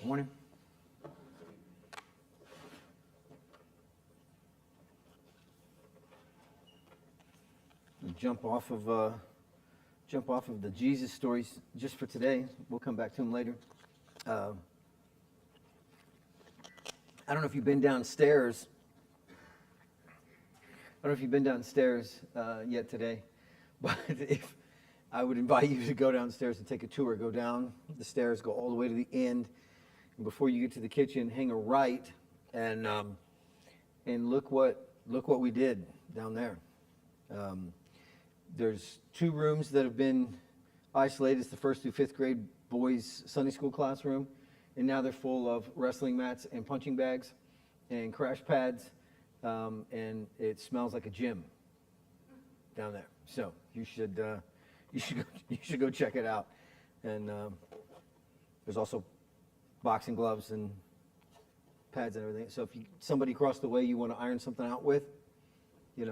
Morning. Jump off of the Jesus stories just for today. We'll come back to them later. I don't know if you've been downstairs. Yet today, but if I would invite you to go downstairs and take a tour. Go down the stairs, go all the way to the end, and before you get to the kitchen, hang a right, and look what we did down there. There's 2 rooms that have been isolated. It's the 1st through 5th grade boys' Sunday school classroom, and now they're full of wrestling mats and punching bags and crash pads, and it smells like a gym down there. So you should go check it out. And there's also boxing gloves and pads and everything. So if somebody across the way you want to iron something out with, if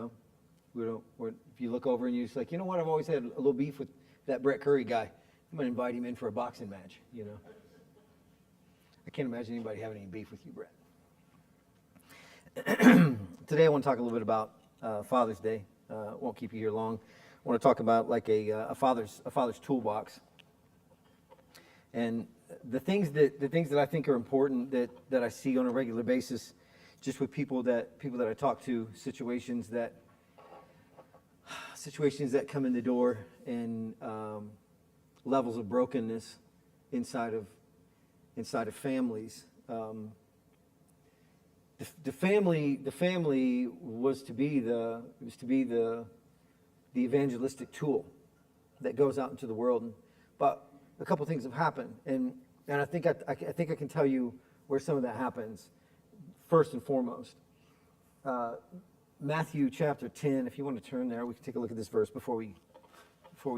you look over and you're just like, you know what, I've always had a little beef with that Brett Curry guy. I'm going to invite him in for a boxing match, I can't imagine anybody having any beef with you, Brett. Today I want to talk a little bit about Father's Day. Won't keep you here long. I want to talk about like a father's toolbox. And the things that I think are important that I see on a regular basis, just with people that I talk to, situations that come in the door, and levels of brokenness inside of families. The family was to be the evangelistic tool that goes out into the world. But a couple things have happened, and I think I can tell you where some of that happens. First and foremost, Matthew chapter 10. If you want to turn there, we can take a look at this verse before we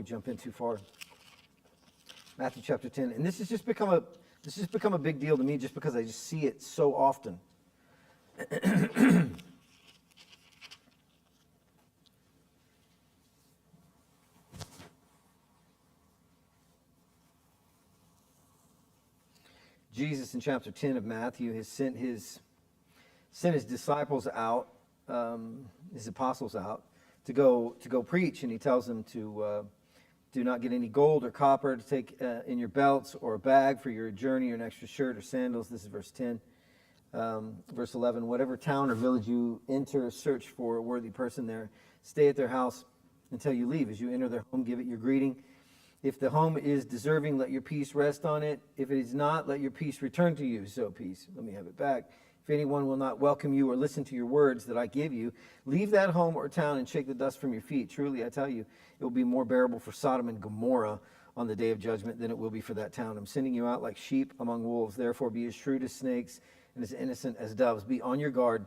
jump in too far. Matthew chapter 10, and this has just become a big deal to me, just because I just see it so often. Jesus in chapter 10 of Matthew has sent his disciples out, his apostles out, to go preach, and he tells them to do not get any gold or copper to take in your belts, or a bag for your journey, or an extra shirt or sandals. This is verse 10. Verse 11, whatever town or village you enter, search for a worthy person there. Stay at their house until you leave. As you enter their home, give it your greeting. If the home is deserving, let your peace rest on it. If it is not, let your peace return to you. So peace, let me have it back. If anyone will not welcome you or listen to your words that I give you, leave that home or town and shake the dust from your feet. Truly, I tell you, it will be more bearable for Sodom and Gomorrah on the day of judgment than it will be for that town. I'm sending you out like sheep among wolves. Therefore, be as shrewd as snakes and as innocent as doves. Be on your guard.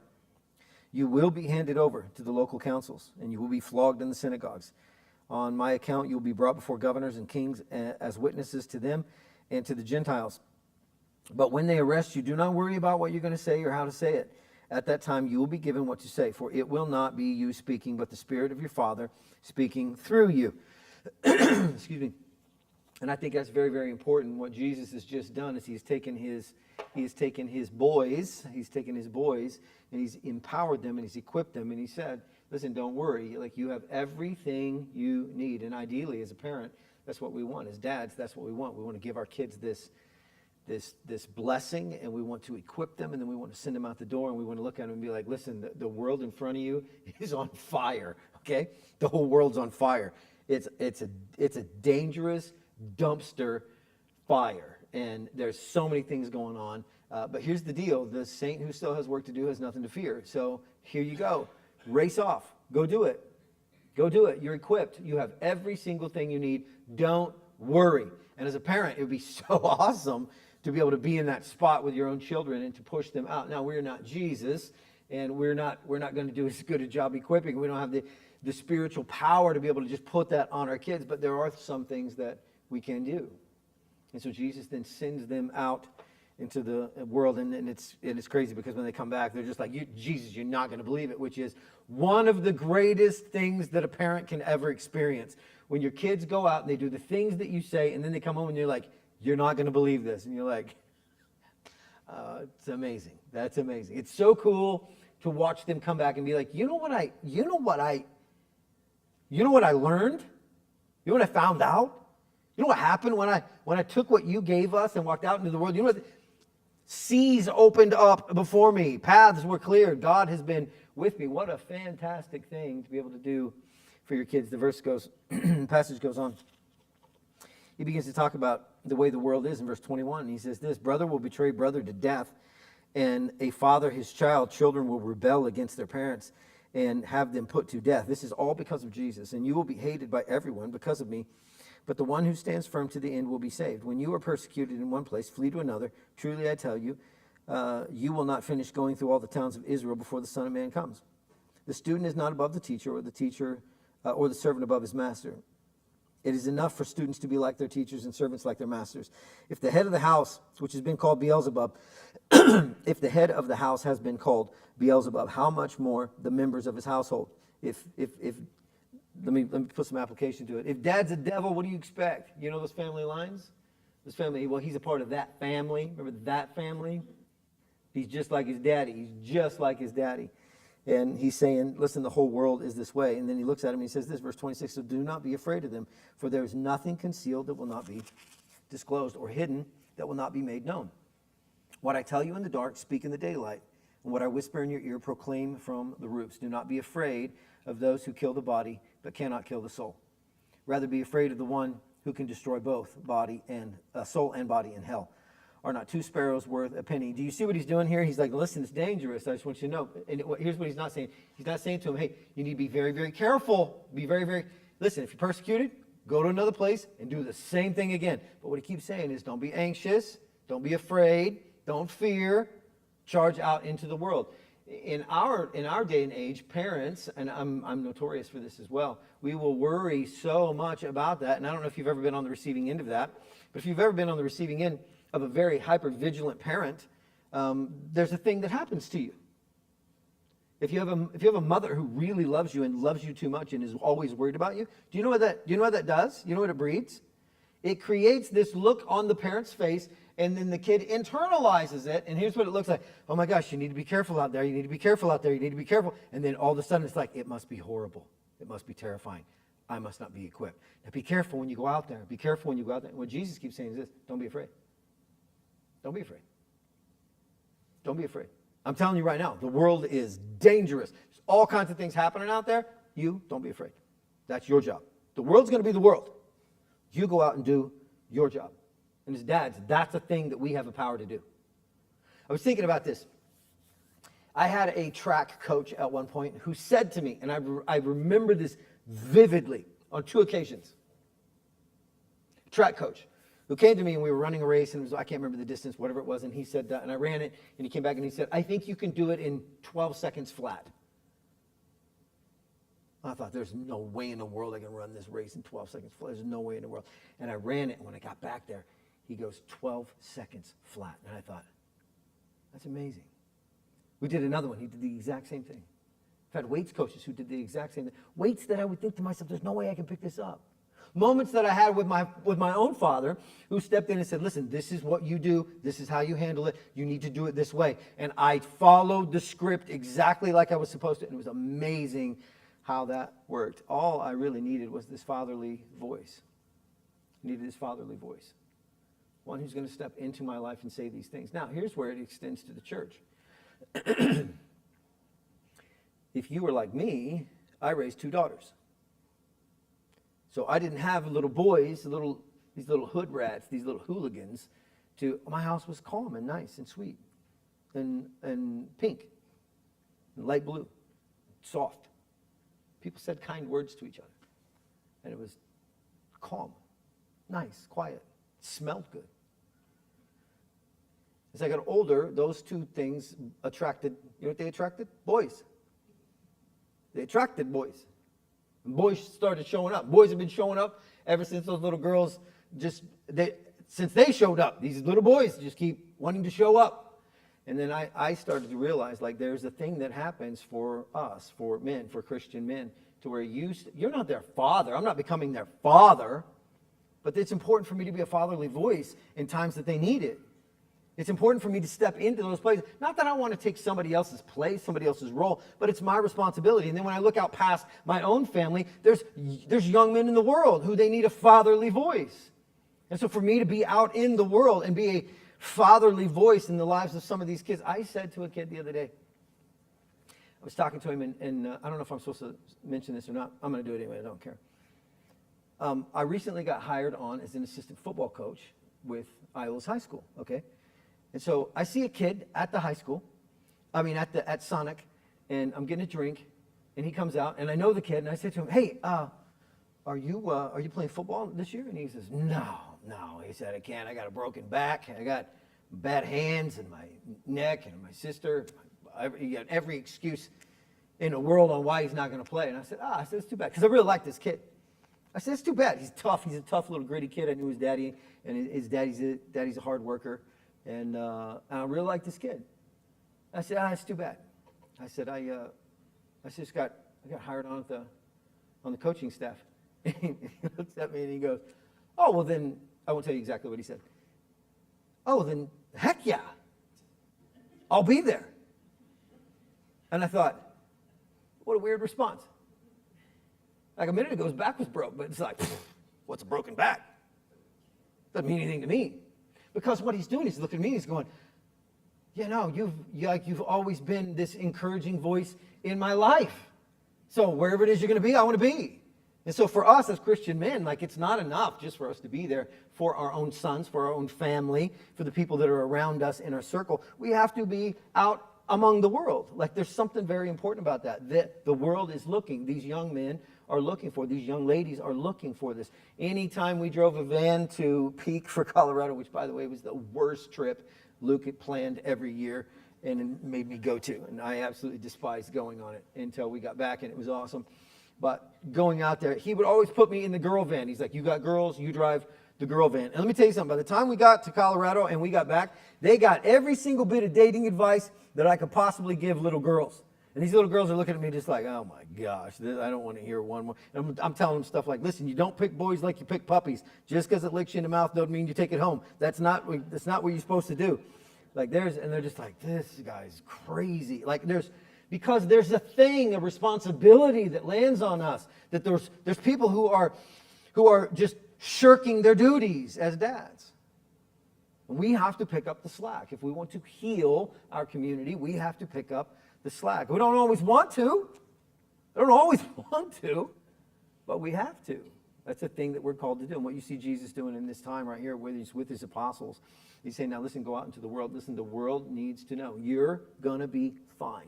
You will be handed over to the local councils, and you will be flogged in the synagogues. On my account, you will be brought before governors and kings as witnesses to them and to the Gentiles. But when they arrest you, do not worry about what you're going to say or how to say it. At that time, you will be given what to say, for it will not be you speaking, but the Spirit of your Father speaking through you. Excuse me. And I think that's very, very important. What Jesus has just done is he's taken his boys, and he's empowered them, and he's equipped them, and he said, listen, don't worry. Like, you have everything you need. And ideally, as a parent, that's what we want. As dads, that's what we want. We want to give our kids this blessing, and we want to equip them, and then we want to send them out the door, and we want to look at them and be like, listen, the world in front of you is on fire, okay? The whole world's on fire. It's a dangerous dumpster fire, and there's so many things going on. But here's the deal. The saint who still has work to do has nothing to fear. So here you go. Race off. Go do it. Go do it. You're equipped. You have every single thing you need. Don't worry. And as a parent, it would be so awesome to be able to be in that spot with your own children and to push them out. Now, we're not Jesus, and we're not going to do as good a job equipping. We don't have the spiritual power to be able to just put that on our kids, but there are some things that we can do. And so Jesus then sends them out into the world, and it's crazy, because when they come back, they're just like, Jesus, you're not going to believe it, which is one of the greatest things that a parent can ever experience. When your kids go out and they do the things that you say, and then they come home and you're like, you're not going to believe this. And you're like, It's amazing. That's amazing. It's so cool to watch them come back and be like, you know what I learned? You know what I found out? You know what happened when I took what you gave us and walked out into the world? You know what? Seas opened up before me. Paths were cleared. God has been with me. What a fantastic thing to be able to do for your kids. The passage goes on. He begins to talk about the way the world is in verse 21. He says this, brother will betray brother to death, and a father his child. Children will rebel against their parents and have them put to death. This is all because of Jesus, and you will be hated by everyone because of me. But the one who stands firm to the end will be saved. When you are persecuted in one place, flee to another. Truly I tell you, you will not finish going through all the towns of Israel before the Son of Man comes. The student is not above the teacher, or the servant above his master. It is enough for students to be like their teachers and servants like their masters. If the head of the house, which has been called Beelzebub, if the head of the house has been called Beelzebub, how much more the members of his household? Let me put some application to it. If dad's a devil, what do you expect? You know those family lines? This family, well, he's a part of that family. Remember that family? He's just like his daddy. He's just like his daddy. And he's saying, listen, the whole world is this way. And then he looks at him and he says this, verse 26, so do not be afraid of them, for there is nothing concealed that will not be disclosed, or hidden that will not be made known. What I tell you in the dark, speak in the daylight. And what I whisper in your ear, proclaim from the roofs. Do not be afraid of those who kill the body, but cannot kill the soul. Rather be afraid of the one who can destroy both soul and body in hell. Are not two sparrows worth a penny? Do you see what he's doing here? He's like, listen, it's dangerous. I just want you to know. And here's what he's not saying. He's not saying to him, hey, you need to be very, very careful. Be very, very, listen, if you're persecuted, go to another place and do the same thing again. But what he keeps saying is, don't be anxious. Don't be afraid. Don't fear. Charge out into the world. In our day and age, parents, and I'm notorious for this as well, we will worry so much about that. And I don't know if you've ever been on the receiving end of that, but if you've ever been on the receiving end of a very hyper-vigilant parent, there's a thing that happens to you. If you have a mother who really loves you and loves you too much and is always worried about you, do you know what that does? You know what it breeds? It creates this look on the parent's face, and then the kid internalizes it, and here's what it looks like. Oh my gosh, you need to be careful out there. You need to be careful out there. You need to be careful. And then all of a sudden it's like, it must be horrible. It must be terrifying. I must not be equipped. Now be careful when you go out there. Be careful when you go out there. And what Jesus keeps saying is this, don't be afraid. Don't be afraid. Don't be afraid. I'm telling you right now, the world is dangerous. There's all kinds of things happening out there. You don't be afraid. That's your job. The world's going to be the world. You go out and do your job. And as dads, that's a thing that we have the power to do. I was thinking about this. I had a track coach at one point who said to me, and I remember this vividly on 2 occasions. Track coach who came to me, and we were running a race, and I can't remember the distance, whatever it was, and he said that, and I ran it, and he came back and he said, I think you can do it in 12 seconds flat. I thought, there's no way in the world I can run this race in 12 seconds flat. There's no way in the world. And I ran it, and when I got back there, he goes 12 seconds flat. And I thought, that's amazing. We did another one. He did the exact same thing. I've had weights coaches who did the exact same thing. Weights that I would think to myself, there's no way I can pick this up. Moments that I had with my own father, who stepped in and said, listen, this is what you do. This is how you handle it. You need to do it this way. And I followed the script exactly like I was supposed to. And it was amazing how that worked. All I really needed was this fatherly voice. I needed this fatherly voice. One who's going to step into my life and say these things. Now, here's where it extends to the church. If you were like me, I raised 2 daughters. So I didn't have little boys, these little hood rats, these little hooligans. My house was calm and nice and sweet and pink and light blue, soft. People said kind words to each other. And it was calm, nice, quiet, smelled good. As I got older, those 2 things attracted, you know what they attracted? Boys. They attracted boys. And boys started showing up. Boys have been showing up ever since those little girls since they showed up. These little boys just keep wanting to show up. And then I started to realize, like, there's a thing that happens for us, for men, for Christian men, to where you're not their father. I'm not becoming their father. But it's important for me to be a fatherly voice in times that they need it. It's important for me to step into those places. Not that I want to take somebody else's place, somebody else's role, but it's my responsibility. And then when I look out past my own family, there's young men in the world who they need a fatherly voice. And so for me to be out in the world and be a fatherly voice in the lives of some of these kids, I said to a kid the other day, I was talking to him, and I don't know if I'm supposed to mention this or not. I'm going to do it anyway. I don't care. I recently got hired on as an assistant football coach with Iowa's high school, okay? And so I see a kid at the high school, at Sonic, and I'm getting a drink, and he comes out, and I know the kid, and I said to him, hey, are you playing football this year? And he says, no. He said, I can't. I got a broken back. I got bad hands and my neck and my sister. He got every excuse in the world on why he's not going to play. And I said, it's too bad. Because I really like this kid. I said, it's too bad. He's tough. He's a tough little gritty kid. I knew his daddy, and his daddy's a hard worker. And I really like this kid. I said, it's too bad. I said, I got hired on the coaching staff. And he looks at me and he goes, oh, well then, I won't tell you exactly what he said. Oh, then heck yeah. I'll be there. And I thought, what a weird response. Like a minute ago, his back was broke, but it's like, what's a broken back? Doesn't mean anything to me. Because what he's doing, he's looking at me and he's going, you've always been this encouraging voice in my life. So wherever it is you're going to be, I want to be. And so for us as Christian men, it's not enough just for us to be there for our own sons, for our own family, for the people that are around us in our circle. We have to be out among the world. There's something very important about that the world is looking. These young men are looking for, these young ladies are looking for this. Anytime we drove a van to Peak for Colorado, which by the way was the worst trip Luke had planned every year and made me go to. And I absolutely despised going on it until we got back, and it was awesome. But going out there, he would always put me in the girl van. He's like, you got girls, you drive the girl van. And let me tell you something. By the time we got to Colorado and we got back, they got every single bit of dating advice that I could possibly give little girls. And these little girls are looking at me just like, oh my gosh, I don't want to hear one more. And I'm telling them stuff like, listen, you don't pick boys like you pick puppies. Just because it licks you in the mouth doesn't mean you take it home. That's not what you're supposed to do. And they're just like, this guy's crazy. Because there's a responsibility that lands on us. That there's people who are just shirking their duties as dads. We have to pick up the slack. If we want to heal our community, we have to pick up the slack. We don't always want to. But we have to. That's a thing that we're called to do. And what you see Jesus doing in this time right here with his apostles, he's saying, now listen, go out into the world. Listen, the world needs to know. You're going to be fine.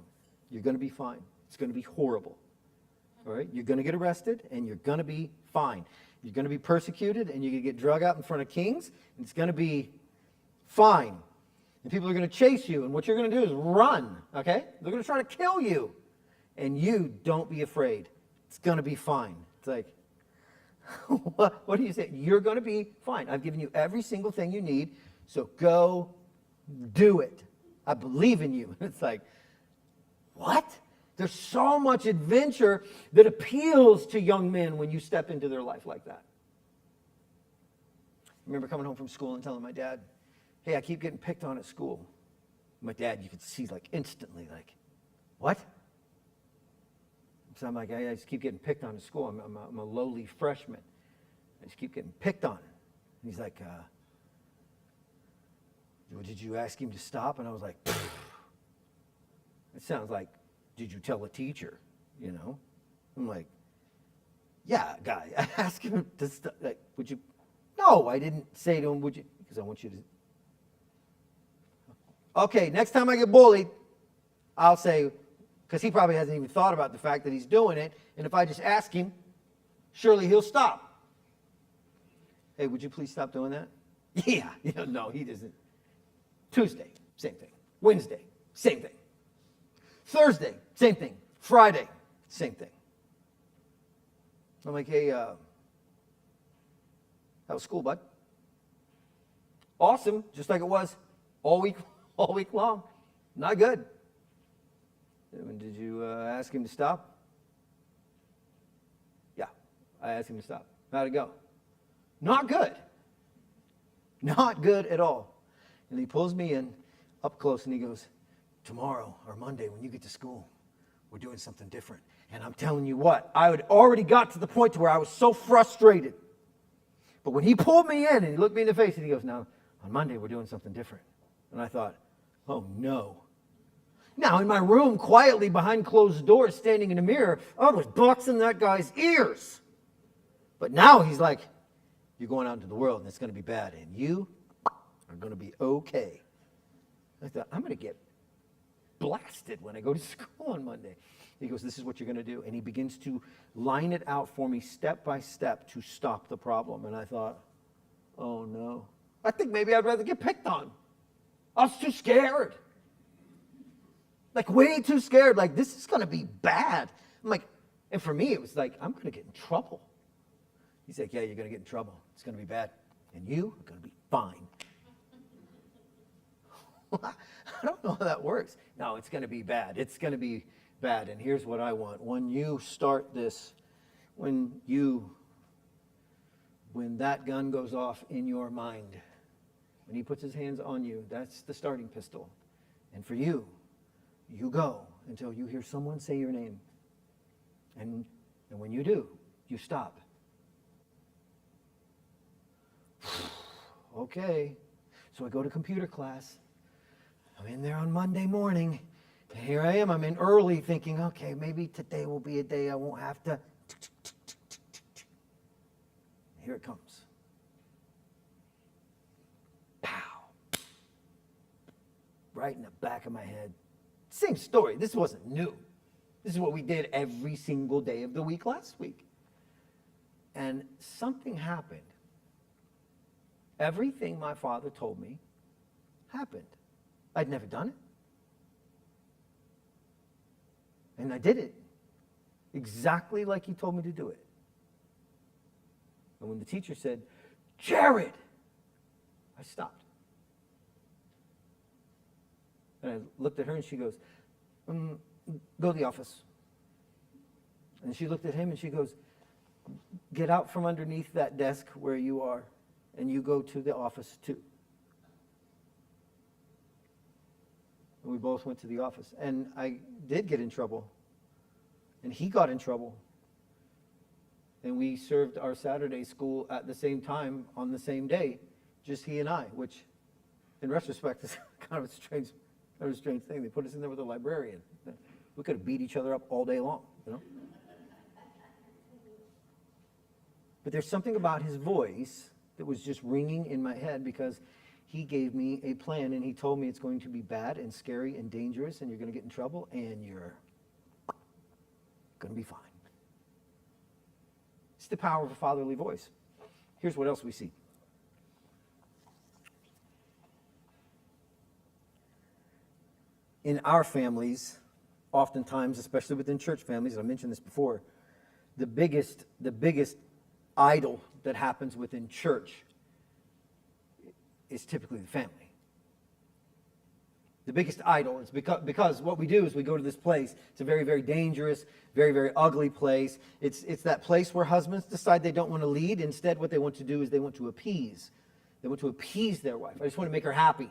You're going to be fine. It's going to be horrible. All right? You're going to get arrested, and you're going to be fine. You're going to be persecuted, and you're going to get drug out in front of kings, and it's going to be fine. And people are going to chase you, and what you're going to do is run, okay? They're going to try to kill you. And you don't be afraid. It's going to be fine. It's like, what do you say? You're going to be fine. I've given you every single thing you need, so go do it. I believe in you. It's like, what? There's so much adventure that appeals to young men when you step into their life like that. I remember coming home from school and telling my dad, hey, I keep getting picked on at school. My dad, you could see instantly, what? So I'm like, I just keep getting picked on at school. I'm a lowly freshman. I just keep getting picked on. And he's like, well, did you ask him to stop? And I was like, it sounds like, did you tell a teacher? I'm like, yeah, guy, I asked him to stop. Would you? No, I didn't say to him, would you? Because I want you to. Okay, next time I get bullied, I'll say, because he probably hasn't even thought about the fact that he's doing it, and if I just ask him, surely he'll stop. Hey, would you please stop doing that? Yeah, no, he doesn't. Tuesday, same thing. Wednesday, same thing. Thursday, same thing. Friday, same thing. I'm like, hey, how was school, bud? Awesome, just like it was all week long. Not good. Did you ask him to stop? Yeah, I asked him to stop. How'd it go? Not good. Not good at all. And he pulls me in up close and he goes, tomorrow or Monday when you get to school, we're doing something different. And I'm telling you what, I had already got to the point to where I was so frustrated. But when he pulled me in and he looked me in the face and he goes, now, on Monday we're doing something different. And I thought, oh no. Now, in my room, quietly behind closed doors, standing in a mirror, I was boxing that guy's ears. But now he's like, you're going out into the world and it's going to be bad. And you are going to be okay. I thought, I'm going to get blasted when I go to school on Monday. He goes, this is what you're going to do. And he begins to line it out for me step by step to stop the problem. And I thought, oh no. I think maybe I'd rather get picked on. I was too scared. Like way too scared. Like this is going to be bad. I'm like, and for me it was like, I'm going to get in trouble. He's like, yeah, you're going to get in trouble. It's going to be bad. And you are going to be fine. I don't know how that works. No, it's going to be bad. It's going to be bad. And here's what I want. When you start this, when that gun goes off in your mind, when he puts his hands on you, that's the starting pistol. And for you, you go until you hear someone say your name. And when you do, you stop. Okay. So I go to computer class. I'm in there on Monday morning. And here I am. I'm in early thinking, okay, maybe today will be a day I won't have to. Here it comes. Pow. Right in the back of my head. Same story. This wasn't new. This is what we did every single day of the week last week. And something happened. Everything my father told me happened. I'd never done it. And I did it exactly like he told me to do it. And when the teacher said, Jared, I stopped. And I looked at her and she goes, go to the office. And she looked at him and she goes, get out from underneath that desk where you are and you go to the office too. And we both went to the office. And I did get in trouble. And he got in trouble. And we served our Saturday school at the same time on the same day, just he and I, which in retrospect is kind of a strange thing. They put us in there with a librarian. We could have beat each other up all day long, you know? But there's something about his voice that was just ringing in my head because he gave me a plan and he told me it's going to be bad and scary and dangerous and you're going to get in trouble and you're going to be fine. It's the power of a fatherly voice. Here's what else we see. In our families, oftentimes, especially within church families, I mentioned this before, the biggest idol that happens within church is typically the family. The biggest idol is because what we do is we go to this place. It's a very, very dangerous, very, very ugly place. It's that place where husbands decide they don't want to lead. Instead, what they want to do is they want to appease. They want to appease their wife. I just want to make her happy.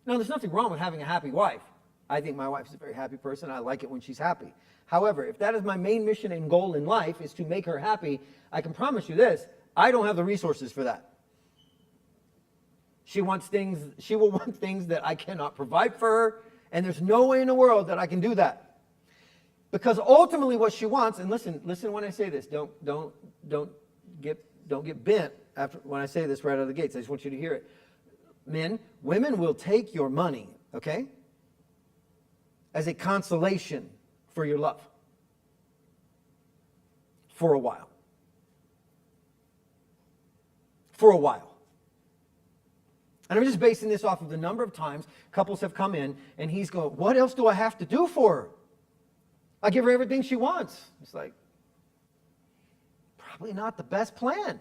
Now, there's nothing wrong with having a happy wife. I think my wife's a very happy person. I like it when she's happy. However, if that is my main mission and goal in life is to make her happy, I can promise you this, I don't have the resources for that. She will want things that I cannot provide for her, and there's no way in the world that I can do that. Because ultimately what she wants, and listen when I say this, don't get bent after when I say this right out of the gates. I just want you to hear it. Women will take your money, okay, as a consolation for your love. For a while. For a while. And I'm just basing this off of the number of times couples have come in and he's going, what else do I have to do for her? I give her everything she wants. It's like, probably not the best plan.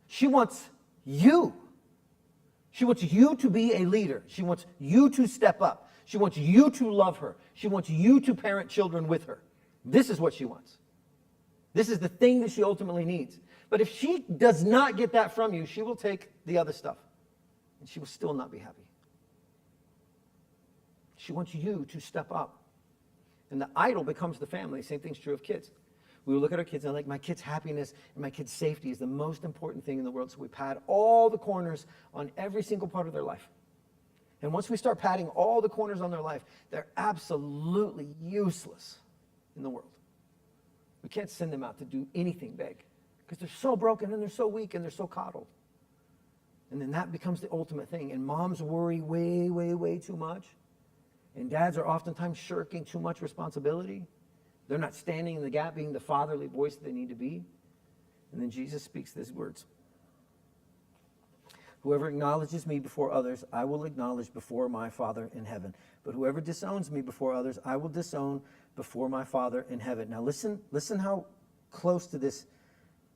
She wants you. She wants you to be a leader. She wants you to step up. She wants you to love her. She wants you to parent children with her. This is what she wants. This is the thing that she ultimately needs. But if she does not get that from you, she will take the other stuff. and she will still not be happy. She wants you to step up. And the idol becomes the family. Same thing's true of kids. We will look at our kids and like, my kid's happiness and my kid's safety is the most important thing in the world. So we pat all the corners on every single part of their life. And once we start patting all the corners on their life, they're absolutely useless in the world. We can't send them out to do anything big because they're so broken and they're so weak and they're so coddled. And then that becomes the ultimate thing. And moms worry way, way, way too much. And dads are oftentimes shirking too much responsibility. They're not standing in the gap, being the fatherly voice that they need to be. And then Jesus speaks these words. Whoever acknowledges me before others, I will acknowledge before my Father in heaven. But whoever disowns me before others, I will disown before my Father in heaven. Now listen how close to this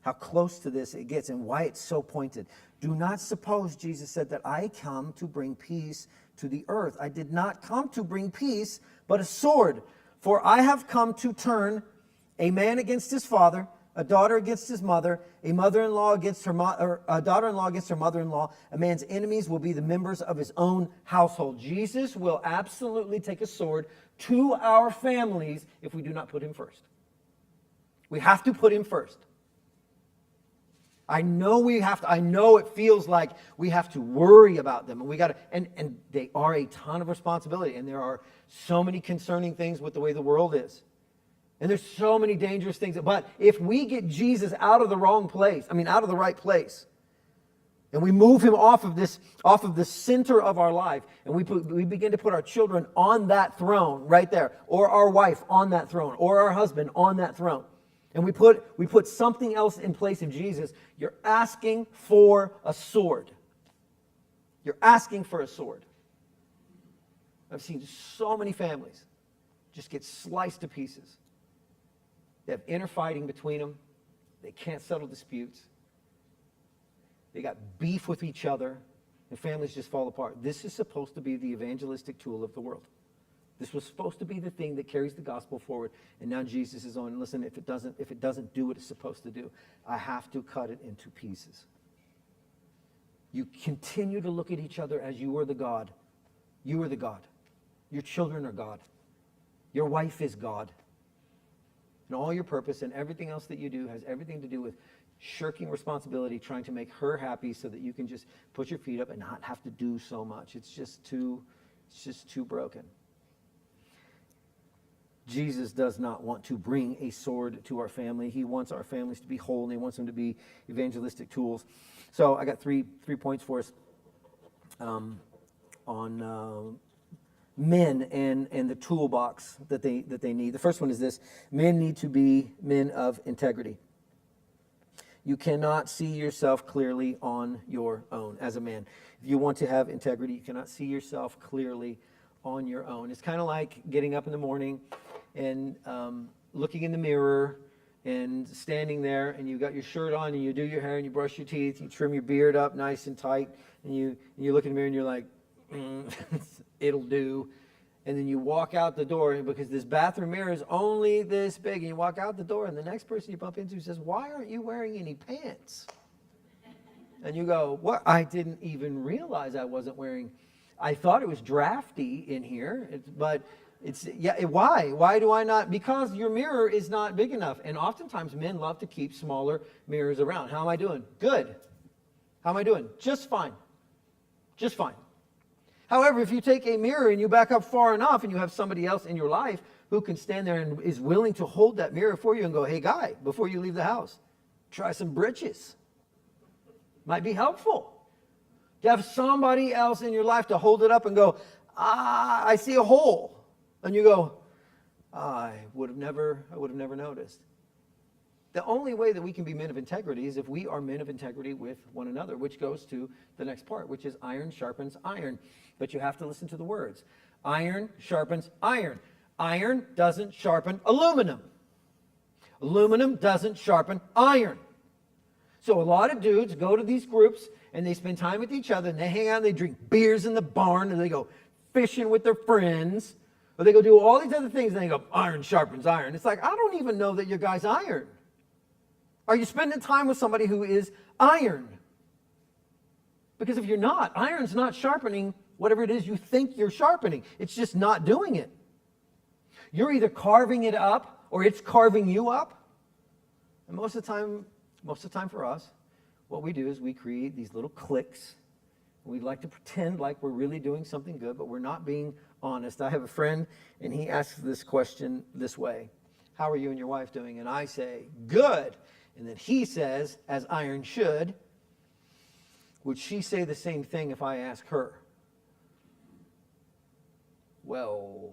it gets and why it's so pointed. Do not suppose, Jesus said, that I come to bring peace to the earth. I did not come to bring peace, but a sword. For I have come to turn a man against his father, a daughter against his mother, a mother-in-law against her a daughter-in-law against her mother-in-law. A man's enemies will be the members of his own household. Jesus will absolutely take a sword to our families if we do not put him first. We have to put him first. I know it feels like we have to worry about them, and they are a ton of responsibility, and there are so many concerning things with the way the world is. And there's so many dangerous things. But if we get Jesus out of the out of the right place, and we move him off of the center of our life, and we begin to put our children on that throne right there, or our wife on that throne, or our husband on that throne, and we put something else in place of Jesus, you're asking for a sword. You're asking for a sword. I've seen so many families just get sliced to pieces. They have inner fighting between them. They can't settle disputes. They got beef with each other, and families just fall apart. This is supposed to be the evangelistic tool of the world. This was supposed to be the thing that carries the gospel forward, and now Jesus is on. Listen, if it doesn't do what it's supposed to do, I have to cut it into pieces. You continue to look at each other as you are the God. You are the God. Your children are God. Your wife is God. And all your purpose and everything else that you do has everything to do with shirking responsibility, trying to make her happy so that you can just put your feet up and not have to do so much. It's just too broken. Jesus does not want to bring a sword to our family. He wants our families to be whole, and he wants them to be evangelistic tools. So I got three points for us on men and the toolbox that they need. The first one is this: men need to be men of integrity. You cannot see yourself clearly on your own as a man. If you want to have integrity, you cannot see yourself clearly on your own. It's kind of like getting up in the morning and looking in the mirror and standing there, and you got your shirt on, and you do your hair, and you brush your teeth, you trim your beard up nice and tight, and you look in the mirror and you're like, it'll do. And then you walk out the door, because this bathroom mirror is only this big, and you walk out the door, and the next person you bump into says, "Why aren't you wearing any pants?" And you go, "What? I didn't even realize I wasn't wearing. I thought it was drafty in here, why? Why do I not? Because your mirror is not big enough." And oftentimes men love to keep smaller mirrors around. How am I doing? Good. How am I doing? Just fine. Just fine. However, if you take a mirror and you back up far enough and you have somebody else in your life who can stand there and is willing to hold that mirror for you and go, "Hey, guy, before you leave the house, try some britches." Might be helpful. To have somebody else in your life to hold it up and go, "I see a hole." And you go, I would have never noticed. The only way that we can be men of integrity is if we are men of integrity with one another, which goes to the next part, which is iron sharpens iron. But you have to listen to the words. Iron sharpens iron. Iron doesn't sharpen aluminum. Aluminum doesn't sharpen iron. So a lot of dudes go to these groups and they spend time with each other and they hang out and they drink beers in the barn and they go fishing with their friends, or they go do all these other things and they go, iron sharpens iron. It's like, I don't even know that your guy's iron. Are you spending time with somebody who is iron? Because if you're not, iron's not sharpening whatever it is you think you're sharpening. It's just not doing it. You're either carving it up or it's carving you up. And most of the time for us, what we do is we create these little cliques. We like to pretend like we're really doing something good, but we're not being honest. I have a friend, and he asks this question this way: how are you and your wife doing? And I say, good. And then he says, as iron should, would she say the same thing if I ask her? Well,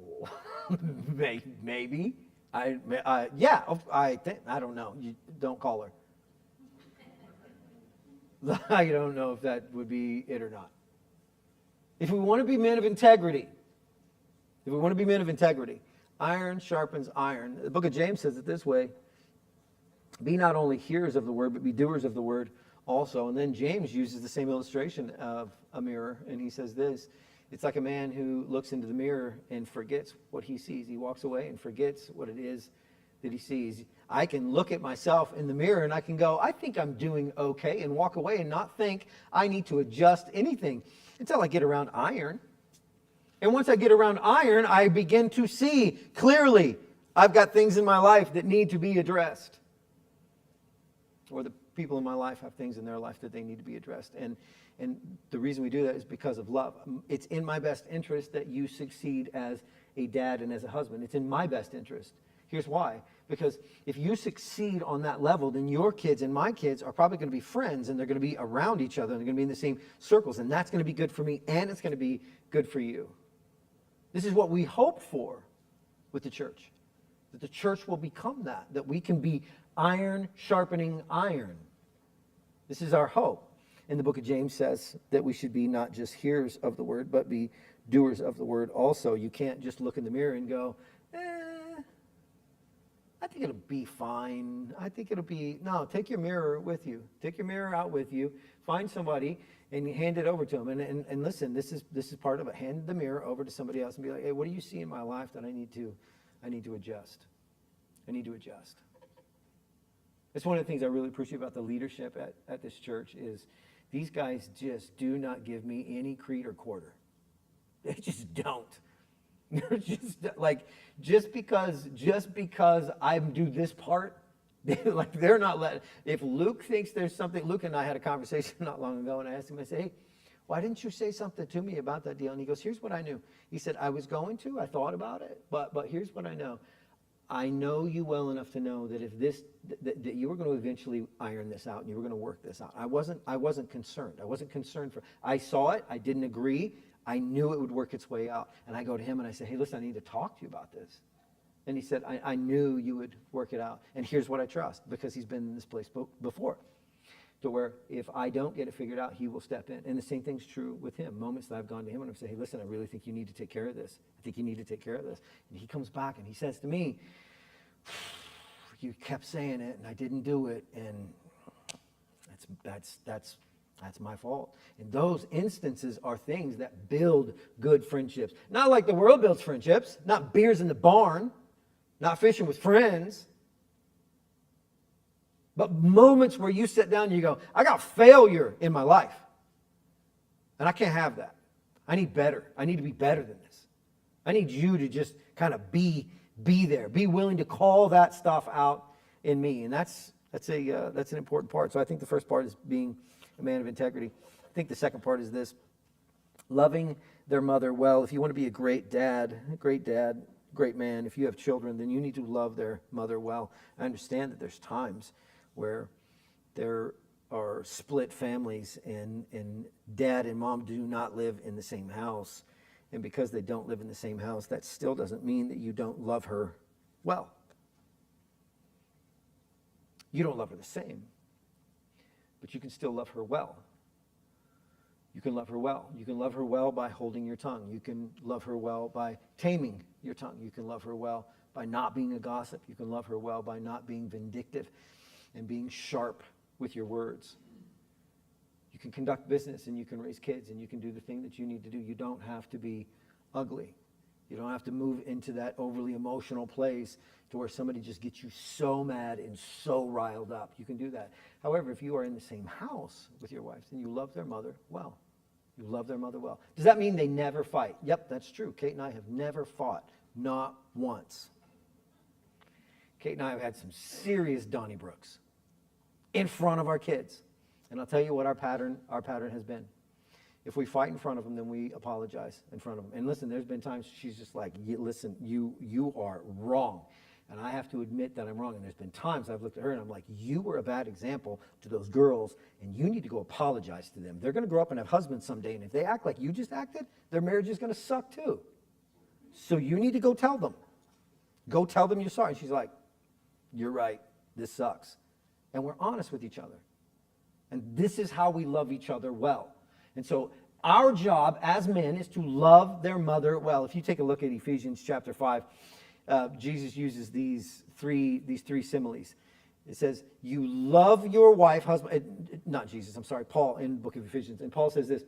maybe. I don't know. You don't call her. I don't know if that would be it or not. If we want to be men of integrity, iron sharpens iron. The book of James says it this way: be not only hearers of the word, but be doers of the word also. And then James uses the same illustration of a mirror, and he says this: it's like a man who looks into the mirror and forgets what he sees. He walks away and forgets what it is that he sees. I can look at myself in the mirror and I can go, I think I'm doing okay, and walk away and not think I need to adjust anything until I get around iron. And once I get around iron, I begin to see clearly I've got things in my life that need to be addressed. Or the people in my life have things in their life that they need to be addressed. And the reason we do that is because of love. It's in my best interest that you succeed as a dad and as a husband. It's in my best interest. Here's why. Because if you succeed on that level, then your kids and my kids are probably going to be friends, and they're going to be around each other, and they're going to be in the same circles, and that's going to be good for me, and it's going to be good for you. This is what we hope for with the church, that the church will become that we can be iron sharpening iron. This is our hope. And the book of James says that we should be not just hearers of the word, but be doers of the word also. You can't just look in the mirror and go, I think it'll be fine. No, take your mirror with you. Take your mirror out with you. Find somebody and hand it over to them. And listen, this is part of it. Hand the mirror over to somebody else and be like, hey, what do you see in my life that I need to adjust? I need to adjust. That's one of the things I really appreciate about the leadership at this church is these guys just do not give me any creed or quarter. They just don't. They're just like, just because I do this part, they're not letting. If Luke thinks there's something, Luke and I had a conversation not long ago, and I asked him, I said, hey, why didn't you say something to me about that deal? And he goes, here's what I knew. He said, I was going to, I thought about it, but here's what I know. I know you well enough to know that if that you were going to eventually iron this out and you were going to work this out. I wasn't concerned. I saw it. I didn't agree. I knew it would work its way out. And I go to him and I say, hey, listen, I need to talk to you about this. And he said, I knew you would work it out. And here's what I trust, because he's been in this place before, to where if I don't get it figured out, he will step in. And the same thing's true with him. Moments that I've gone to him and I've said, hey, listen, I really think you need to take care of this. I think you need to take care of this. And he comes back and he says to me, you kept saying it and I didn't do it. And that's my fault. And those instances are things that build good friendships. Not like the world builds friendships, not beers in the barn, not fishing with friends. But moments where you sit down and you go, I got failure in my life. And I can't have that. I need better. I need to be better than this. I need you to just kind of be there. Be willing to call that stuff out in me. And that's an important part. So I think the first part is being a man of integrity. I think the second part is this: loving their mother well. If you want to be a great dad, great man, if you have children, then you need to love their mother well. I understand that there's times where there are split families and dad and mom do not live in the same house. And because they don't live in the same house, that still doesn't mean that you don't love her well. You don't love her the same, but you can still love her well. You can love her well. You can love her well by holding your tongue. You can love her well by taming your tongue. You can love her well by not being a gossip. You can love her well by not being vindictive and being sharp with your words. You can conduct business and you can raise kids and you can do the thing that you need to do. You don't have to be ugly. You don't have to move into that overly emotional place. to where somebody just gets you so mad and so riled up. You can do that. However, if you are in the same house with your wife, then you love their mother well. You love their mother well. Does that mean they never fight? Yep, that's true. Kate and I have never fought, not once. Kate and I have had some serious Donnybrooks in front of our kids. And I'll tell you what our pattern has been. If we fight in front of them, then we apologize in front of them. And listen, there's been times she's just like, listen, you are wrong. And I have to admit that I'm wrong. And there's been times I've looked at her and I'm like, you were a bad example to those girls, and you need to go apologize to them. They're going to grow up and have husbands someday, and if they act like you just acted, their marriage is going to suck too. So you need to go tell them. Go tell them you're sorry. And she's like, you're right. This sucks. And we're honest with each other. And this is how we love each other well. And so our job as men is to love their mother well. If you take a look at Ephesians chapter 5, Jesus uses these three similes. It says, you love your wife, husband, not Jesus, I'm sorry, Paul in the book of Ephesians. And Paul says this.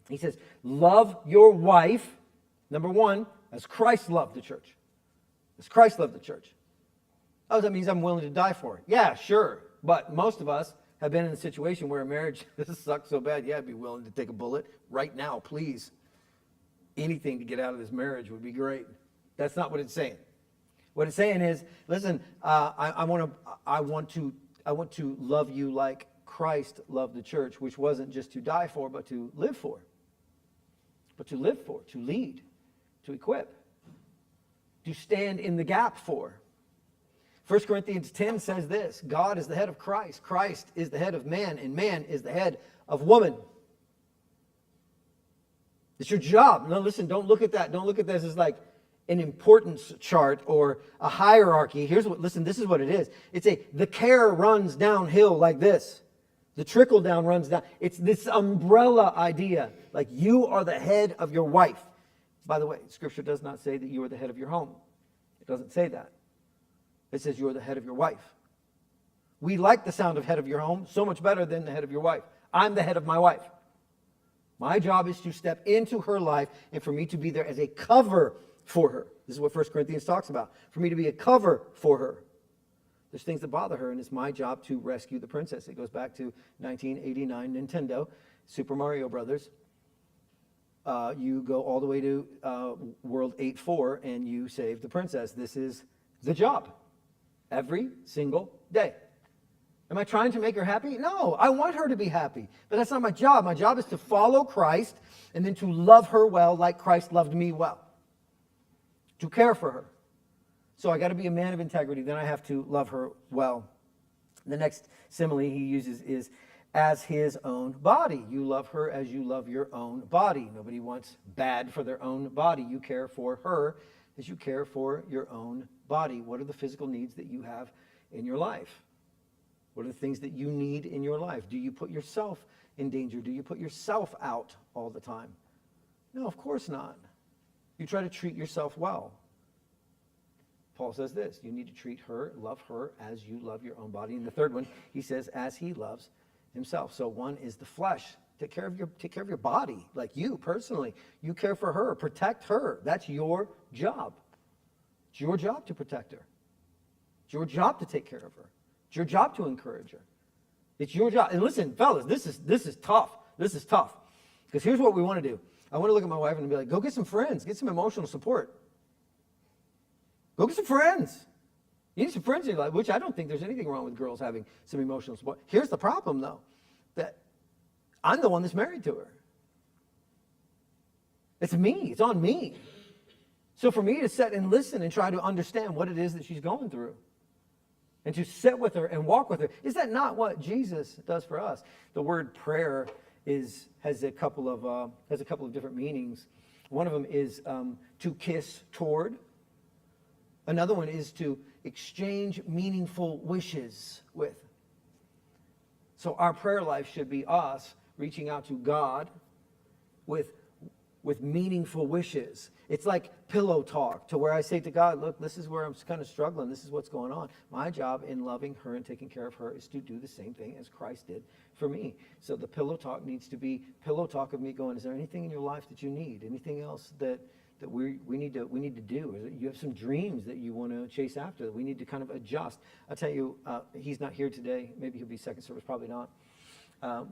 He says, love your wife, number one, as Christ loved the church. As Christ loved the church. Oh, that means I'm willing to die for it. Yeah, sure. But most of us have been in a situation where a marriage sucks so bad, yeah, I'd be willing to take a bullet right now, please. Anything to get out of this marriage would be great. That's not what it's saying. What it's saying is, listen, I want to love you like Christ loved the church, which wasn't just to die for, but to live for. But to live for, to lead, to equip, to stand in the gap for. 1 Corinthians 10 says this, God is the head of Christ. Christ is the head of man, and man is the head of woman. It's your job. No, listen, don't look at that. Don't look at this as like an importance chart or a hierarchy. Listen, this is what it is. The care runs downhill like this. The trickle down runs down. It's this umbrella idea. Like you are the head of your wife. By the way, Scripture does not say that you are the head of your home. It doesn't say that. It says you are the head of your wife. We like the sound of head of your home so much better than the head of your wife. I'm the head of my wife. My job is to step into her life and for me to be there as a cover for her. This is what 1 Corinthians talks about. For me to be a cover for her. There's things that bother her, and it's my job to rescue the princess. It goes back to 1989 Nintendo, Super Mario Brothers. You go all the way to World 8-4, and you save the princess. This is the job. Every single day. Am I trying to make her happy? No, I want her to be happy. But that's not my job. My job is to follow Christ and then to love her well like Christ loved me well. To care for her. So I got to be a man of integrity. Then I have to love her well. The next simile he uses is as his own body. You love her as you love your own body. Nobody wants bad for their own body. You care for her as you care for your own body. What are the physical needs that you have in your life? What are the things that you need in your life? Do you put yourself in danger? Do you put yourself out all the time? No, of course not. You try to treat yourself well. Paul says this, you need to treat her, love her as you love your own body. And the third one, he says, as he loves himself. So one is the flesh. Take care of your body, like you personally. You care for her, protect her. That's your job. It's your job to protect her. It's your job to take care of her. It's your job to encourage her. It's your job. And listen, fellas, this is tough. This is tough. Because here's what we want to do. I want to look at my wife and be like, go get some friends. Get some emotional support. Go get some friends. You need some friends in your life, which I don't think there's anything wrong with girls having some emotional support. Here's the problem, though, that I'm the one that's married to her. It's me. It's on me. So for me to sit and listen and try to understand what it is that she's going through and to sit with her and walk with her, is that not what Jesus does for us? The word prayer has a couple of different meanings. One of them is to kiss toward. Another one is to exchange meaningful wishes with. So our prayer life should be us reaching out to God with meaningful wishes. It's like pillow talk, to where I say to God, look, this is where I'm kind of struggling. This is what's going on. My job in loving her and taking care of her is to do the same thing as Christ did for me. So the pillow talk needs to be pillow talk of me going, is there anything in your life that you need? Anything else that that we need to do. Or you have some dreams that you want to chase after that we need to kind of adjust. I'll tell you, he's not here today. Maybe he'll be second service, probably not.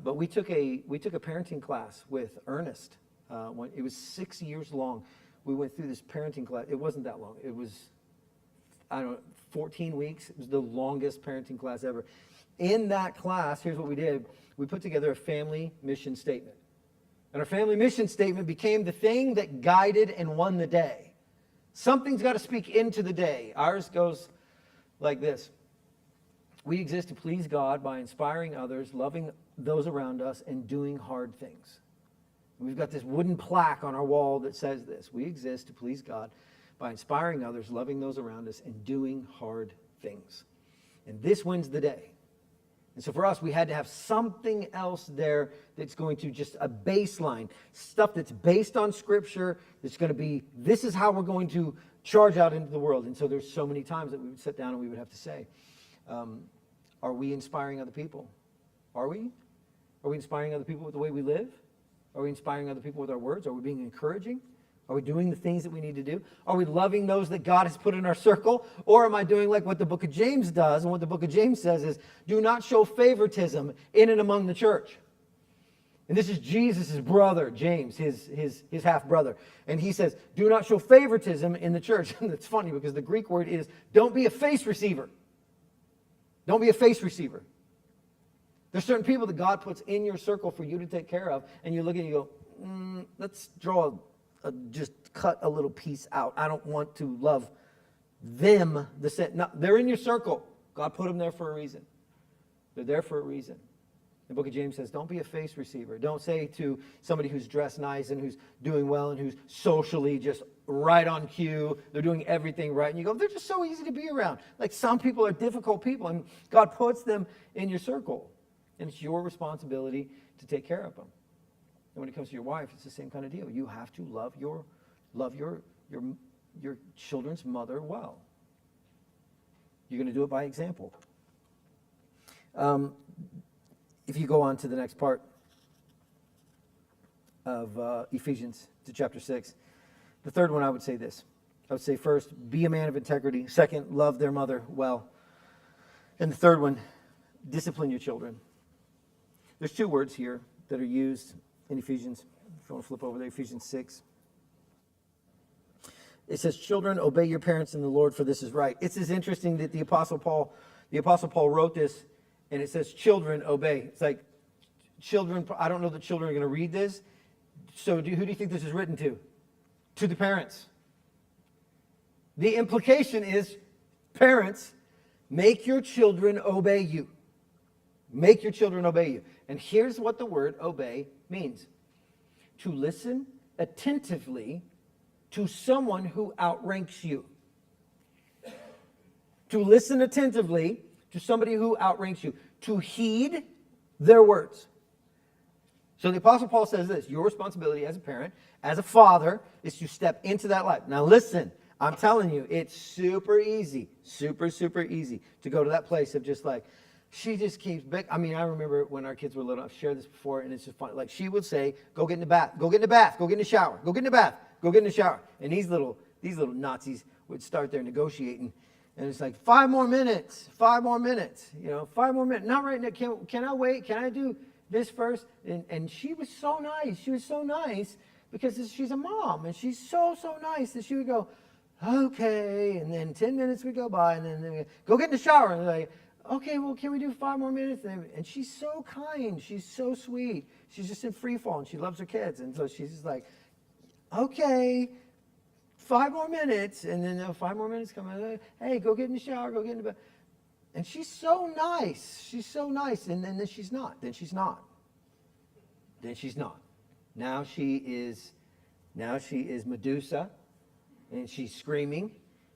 But we took a parenting class with Ernest. It was 6 years long. We went through this parenting class. It wasn't that long. It was, 14 weeks. It was the longest parenting class ever. In that class, here's what we did. We put together a family mission statement. And our family mission statement became the thing that guided and won the day. Something's got to speak into the day. Ours goes like this. We exist to please God by inspiring others, loving those around us, and doing hard things. We've got this wooden plaque on our wall that says this. We exist to please God by inspiring others, loving those around us, and doing hard things. And this wins the day. And so for us, we had to have something else there that's going to just a baseline, stuff that's based on Scripture, that's going to be, this is how we're going to charge out into the world. And so there's so many times that we would sit down and we would have to say, are we inspiring other people? Are we? Are we inspiring other people with the way we live? Are we inspiring other people with our words? Are we being encouraging? Are we doing the things that we need to do? Are we loving those that God has put in our circle? Or am I doing like what the book of James does? And what the book of James says is, do not show favoritism in and among the church. And this is Jesus' brother, James, his half-brother. And he says, do not show favoritism in the church. And it's funny because the Greek word is, don't be a face receiver. Don't be a face receiver. There's certain people that God puts in your circle for you to take care of. And you look at it and you go, let's draw just cut a little piece out. I don't want to love them the same. No, they're in your circle. God put them there for a reason. They're there for a reason. The book of James says, don't be a face receiver. Don't say to somebody who's dressed nice and who's doing well and who's socially just right on cue, they're doing everything right. And you go, they're just so easy to be around. Like some people are difficult people and God puts them in your circle. And it's your responsibility to take care of them. And when it comes to your wife, it's the same kind of deal. You have to love your children's mother well. You're going to do it by example. If you go on to the next part of Ephesians, to chapter 6, the third one I would say this. I would say first, be a man of integrity. Second, love their mother well. And the third one, discipline your children. There's two words here that are used in Ephesians. If you want to flip over there, Ephesians 6. It says, children, obey your parents in the Lord, for this is right. It's as interesting that the Apostle Paul wrote this, and it says, children, obey. It's like, children, I don't know that children are going to read this. So who do you think this is written to? To the parents. The implication is, parents, make your children obey you. Make your children obey you. And here's what the word obey means. To listen attentively to someone who outranks you. To listen attentively to somebody who outranks you. To heed their words. So the Apostle Paul says this, your responsibility as a parent, as a father, is to step into that life. Now listen, I'm telling you, it's super easy, super easy to go to that place of just like, she just keeps big. I mean, I remember when our kids were little, I've shared this before, and it's just fun. Like, she would say, go get in the bath, go get in the bath, go get in the shower, go get in the bath, go get in the shower. And these little Nazis would start there negotiating. And it's like, 5 more minutes, 5 more minutes, 5 more minutes. Not right now. Can I wait? Can I do this first? And she was so nice. She was so nice because she's a mom, and she's so nice that she would go, okay. And then 10 minutes would go by, and then go get in the shower. And they're like, okay, well, can we do 5 more minutes? And she's so kind. She's so sweet. She's just in free fall, and she loves her kids. And so she's just like, okay, 5 more minutes. And then 5 more minutes come in. Hey, go get in the shower. Go get in the bed. And she's so nice. She's so nice. And then she's not. Then she's not. Then she's not. Now she is Medusa, and she's screaming.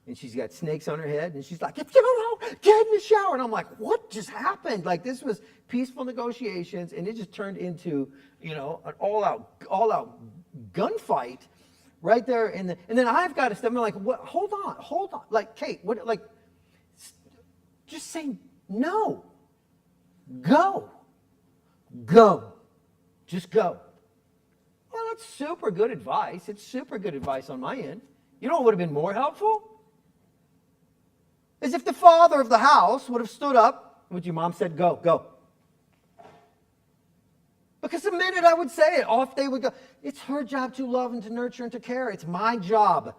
And she's got snakes on her head, and she's like, get in the shower. And I'm like, what just happened? Like, this was peaceful negotiations, and it just turned into, an all-out gunfight right there. And then I've got to step in, like, what? Hold on. Like, Kate, what? Like, just say no. Go. Just go. Well, it's super good advice. It's super good advice on my end. You know what would have been more helpful? Is if the father of the house would have stood up, what your mom said, go, go. Because the minute I would say it, off they would go. It's her job to love and to nurture and to care. It's my job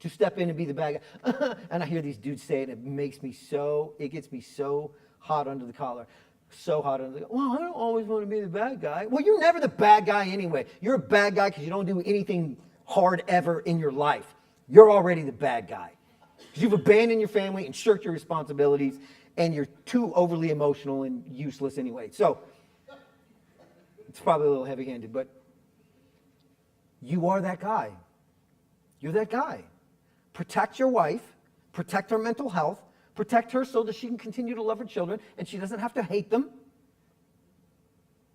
to step in and be the bad guy. And I hear these dudes say it, and it gets me so hot under the collar. So hot under the collar. Well, I don't always want to be the bad guy. Well, you're never the bad guy anyway. You're a bad guy because you don't do anything hard ever in your life. You're already the bad guy. Because you've abandoned your family and shirked your responsibilities, and you're too overly emotional and useless anyway. So, it's probably a little heavy-handed, but you are that guy. You're that guy. Protect your wife, protect her mental health, protect her so that she can continue to love her children and she doesn't have to hate them.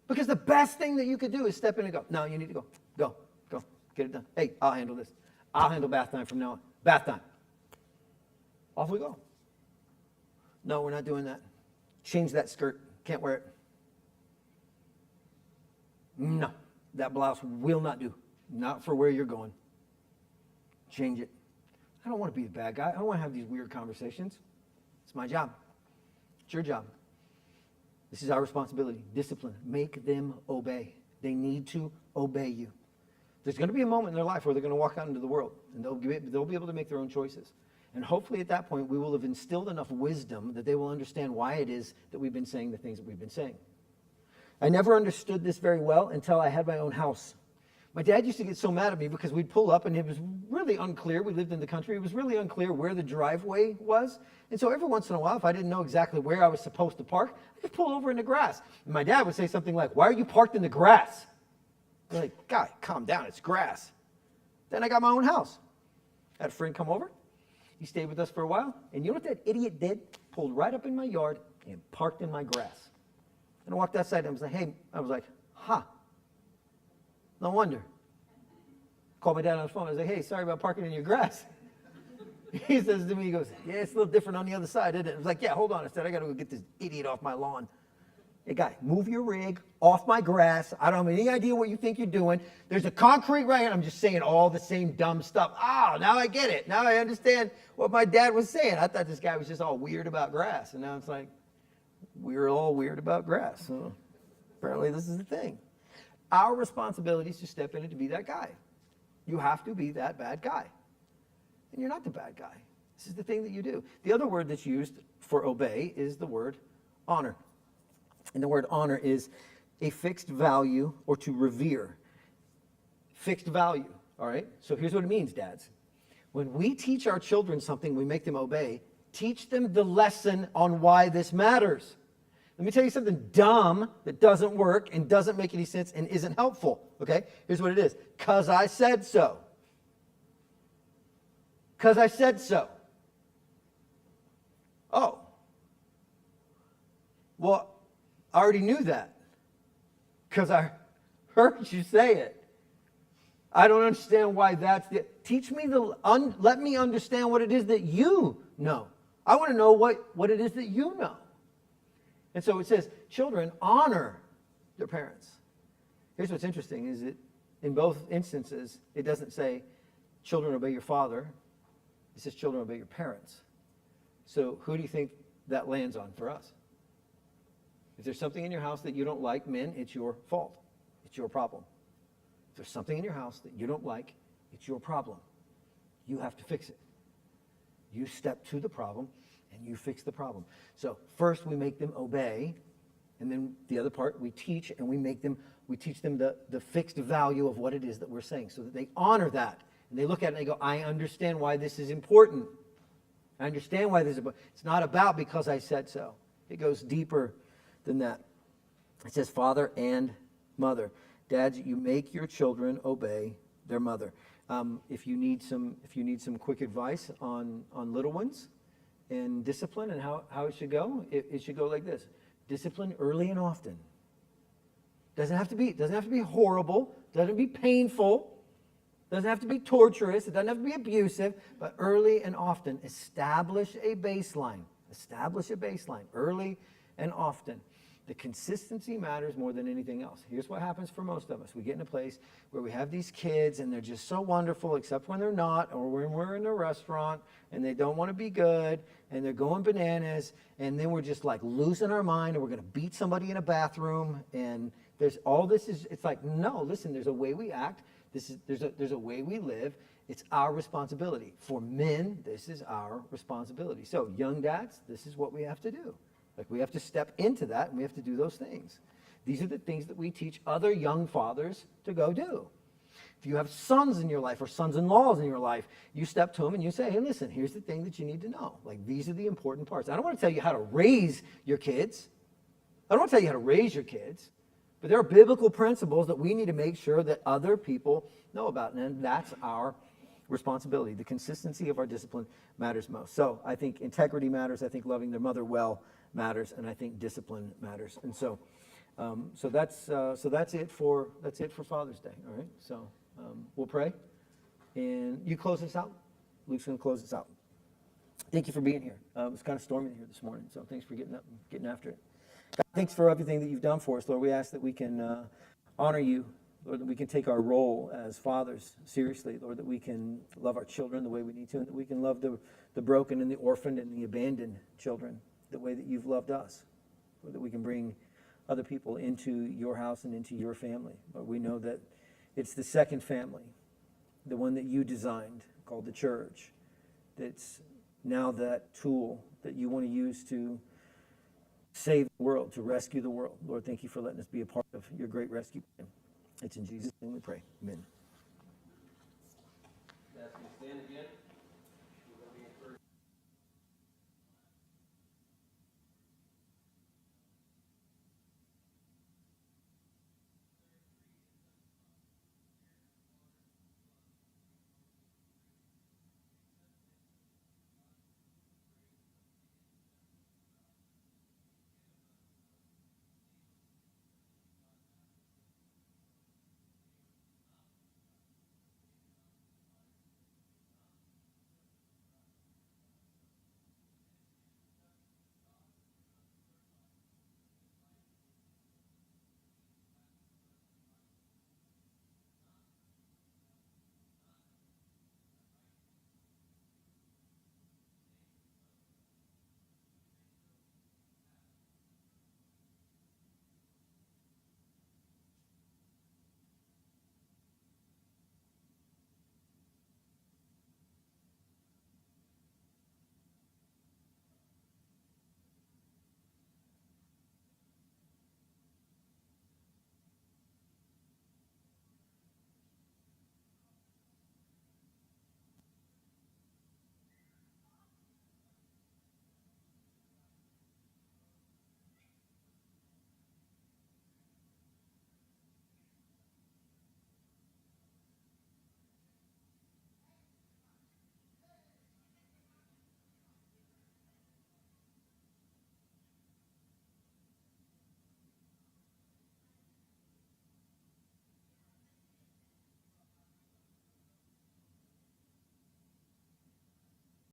Because the best thing that you could do is step in and go, no, you need to go. Go, go, get it done. Hey, I'll handle this. I'll handle bath time from now on. Bath time. Off we go. No, we're not doing that. Change that skirt. Can't wear it. No, that blouse will not do. Not for where you're going. Change it. I don't want to be the bad guy. I don't want to have these weird conversations. It's my job. It's your job. This is our responsibility. Discipline. Make them obey. They need to obey you. There's going to be a moment in their life where they're going to walk out into the world, and they'll be able to make their own choices. And hopefully at that point, we will have instilled enough wisdom that they will understand why it is that we've been saying the things that we've been saying. I never understood this very well until I had my own house. My dad used to get so mad at me because we'd pull up and it was really unclear. We lived in the country. It was really unclear where the driveway was. And so every once in a while, if I didn't know exactly where I was supposed to park, I could pull over in the grass. And my dad would say something like, why are you parked in the grass? I'm like, guy, calm down. It's grass. Then I got my own house. I had a friend come over. He stayed with us for a while. And you know what that idiot did? Pulled right up in my yard and parked in my grass. And I walked outside and I was like, no wonder. Called my dad on the phone. I was like, hey, sorry about parking in your grass. He says to me, he goes, yeah, it's a little different on the other side, isn't it? I was like, yeah, hold on. I said, I got to go get this idiot off my lawn. Hey, guy, move your rig off my grass. I don't have any idea what you think you're doing. There's a concrete right here. I'm just saying all the same dumb stuff. Oh, now I get it. Now I understand what my dad was saying. I thought this guy was just all weird about grass. And now it's like, we're all weird about grass. So apparently this is the thing. Our responsibility is to step in and to be that guy. You have to be that bad guy. And you're not the bad guy. This is the thing that you do. The other word that's used for obey is the word honor. And the word honor is a fixed value or to revere. Fixed value, all right? So here's what it means, dads. When we teach our children something, we make them obey, teach them the lesson on why this matters. Let me tell you something dumb that doesn't work and doesn't make any sense and isn't helpful, okay? Here's what it is. 'Cause I said so. 'Cause I said so. Oh. Well, I already knew that. 'Cause I heard you say it. I don't understand why that's the... Teach me let me understand what it is that you know. I want to know what it is that you know. And so it says, children, honor their parents. Here's what's interesting, is that in both instances, it doesn't say, children, obey your father. It says, children, obey your parents. So who do you think that lands on for us? If there's something in your house that you don't like, men, it's your fault. It's your problem. If there's something in your house that you don't like, it's your problem. You have to fix it. You step to the problem and you fix the problem. So first we make them obey, and then the other part we teach, and we teach them the fixed value of what it is that we're saying, so that they honor that. And they look at it and they go, I understand why this is important. I understand why this is important. It's not about because I said so. It goes deeper than that. It says father and mother. Dads, you make your children obey their mother. If you need some quick advice on little ones and discipline and how it should go, it should go like this. Discipline early and often. Doesn't have to be horrible, doesn't have to be painful, doesn't have to be torturous, it doesn't have to be abusive, but early and often. Establish a baseline early and often. The consistency matters more than anything else. Here's what happens for most of us. We get in a place where we have these kids and they're just so wonderful, except when they're not, or when we're in a restaurant and they don't want to be good and they're going bananas, and then we're just like losing our mind and we're going to beat somebody in a bathroom, and there's all this is, it's like, no, listen, there's a way we act. There's a way we live. It's our responsibility. For men, this is our responsibility. So young dads, this is what we have to do. Like, we have to step into that, and we have to do those things. These are the things that we teach other young fathers to go do. If you have sons in your life or sons-in-laws in your life, you step to them and you say, hey, listen, here's the thing that you need to know. Like, these are the important parts. I don't want to tell you how to raise your kids. I don't want to tell you how to raise your kids. But there are biblical principles that we need to make sure that other people know about. And that's our responsibility. The consistency of our discipline matters most. So I think integrity matters. I think loving their mother well matters, and I think discipline matters. And so that's it for Father's Day. All right. So we'll pray, and you close us out. Luke's going to close us out. Thank you for being here. It was kind of stormy here this morning, so thanks for getting up and getting after it. God, thanks for everything that you've done for us, Lord. We ask that we can honor you, Lord, that we can take our role as fathers seriously, Lord, that we can love our children the way we need to, and that we can love the broken and the orphaned and the abandoned children the way that you've loved us, Lord, that we can bring other people into your house and into your family. But we know that it's the second family, the one that you designed, called the church, that's now that tool that you want to use to save the world, to rescue the world. Lord, thank you for letting us be a part of your great rescue plan. It's in Jesus' name we pray. Amen. Stand again.